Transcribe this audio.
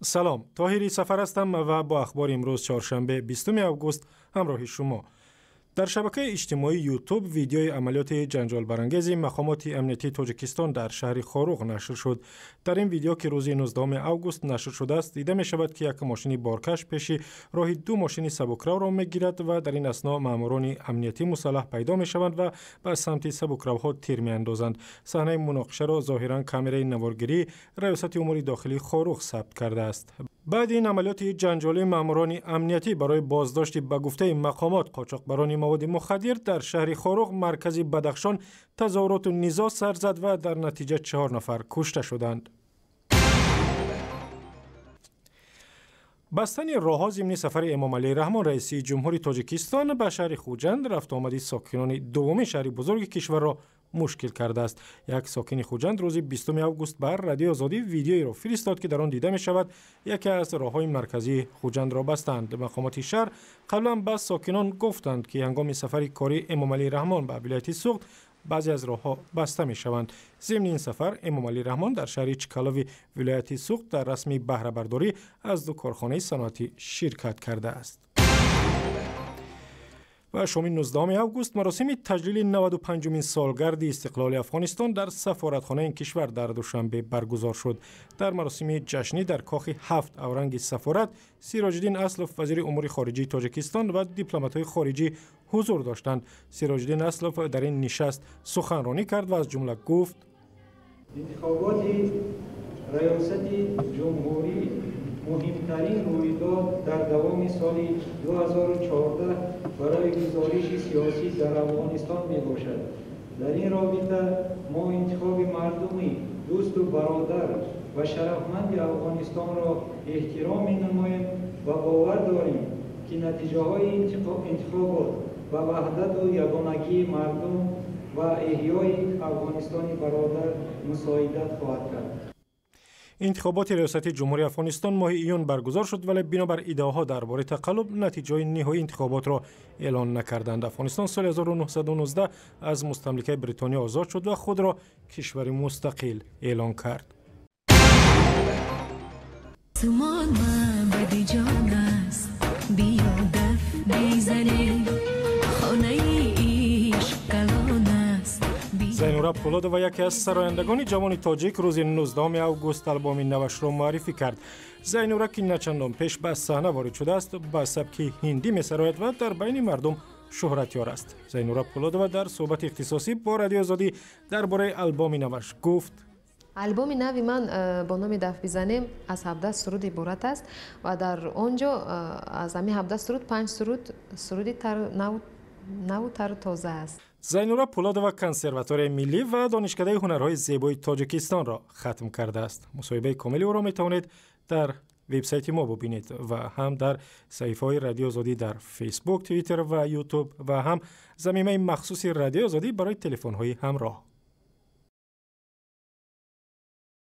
سلام، طاهری سفر هستم و با اخبار امروز چهارشنبه 20 آگوست همراه شما. در شبکه اجتماعی یوتیوب ویدیوی عملیات جنجال برانگیز مقامات امنیتی تاجیکستان در شهر خوروغ نشر شد. در این ویدیو که روز 19 آگوست نشر شده است دیده می شود که یک ماشین بارکش پیشی راه دو ماشین سبکرو را می گیرد و در این اثنا ماموران امنیتی مسلح پیدا می شوند و به سمت سبکروها تیر می اندازند. صحنه مناقشه را ظاهرا کامرای نوارگیری ریاست امور داخلی خوروغ ثبت کرده است. بعد این عملیات جنجالی ماموران امنیتی برای بازداشت به گفته مقامات قاچاقبران مواد مخدر در شهر خوروغ مرکز بدخشان تظاهرات و نزاع سر زد و در نتیجه 4 نفر کشته شدند. بستن راه‌ها ضمن سفر امام علی رحمان رئیس جمهوری تاجیکستان به شهر خوجند رفت آمدی ساکنان دوم شهر بزرگ کشور را مشکل کرده است. یک ساکن خوجند روز 20 آگوست بر رادیو آزادی ویدیویی را فرستاد که در آن دیده می شود یکی از راه‌های مرکزی خوجند را بستند. مقامات شهر قبلا به ساکنان گفتند که هنگام سفر کاری امام علی رحمان به ویلایت سوغد بعضی از راه‌ها بسته می شوند. ضمن این سفر امام علی رحمان در شهر چکالوی ویلایت سوغد در رسم بهره برداری از دو کارخانه صنعتی شرکت کرده است. و شام 19 آگوست مراسم تجلیل 95مین سالگرد استقلال افغانستان در سفارتخانه این کشور در دوشنبه برگزار شد. در مراسم جشنی در کاخ 7 اورنگ سفارت سراج الدین اسلف وزیر امور خارجه تاجیکستان و دیپلمات‌های خارجی حضور داشتند. سراج الدین اسلف در این نشست سخنرانی کرد و از جمله گفت: انتخابات ریاست جمهوری مهمترین رویداد در دوام سال 2014 برای گزارش سیاسی در افغانستان می باشد. در این رابطه ما انتخاب مردمی دوست و برادر و شرفمند افغانستان را احترام می نماییم و باور داریم که نتیجه های انتخابات و وحدت و یگانگی مردم و احیای افغانستان برادر مساعدت خواهد کرد. انتخابات ریاست جمهوری افغانستان ماه ایون برگزار شد ولی بنابر ادعاها درباره تقلب نتیجه نهایی انتخابات را اعلان نکردند. افغانستان سال 1919 از مستملکه بریتانیا آزاد شد و خود را کشور مستقل اعلان کرد. زیانورا پولودوا یکی از سرایندگان جوان تاجیک روز 19 آگوست البومی نواشرو معرفی کرد. زیانورا که نچندان پیش به صحنه وارد شده است به سبک هندی می‌سراید و در بین مردم شهرتیار است. زیانورا پولودوا در صحبت اختصاصی با رادیو آزادی درباره البومی نوش گفت: البوم نوی من با نام دف بزنیم از 17 سرود عبارت است و در آنجا از همین 17 سرود 5 سرودی نو تر تازه است. زیانورا پولودوا کنسرواتور ملی و دانشکده هنرهای زیبای تاجیکستان را ختم کرده است. مصاحبه کاملی او را می توانید در وبسایت ما ببینید و هم در صفحه‌های رادیو آزادی در فیسبوک، توییتر و یوتیوب و هم زمینه مخصوص رادیو آزادی برای تلفن‌های همراه.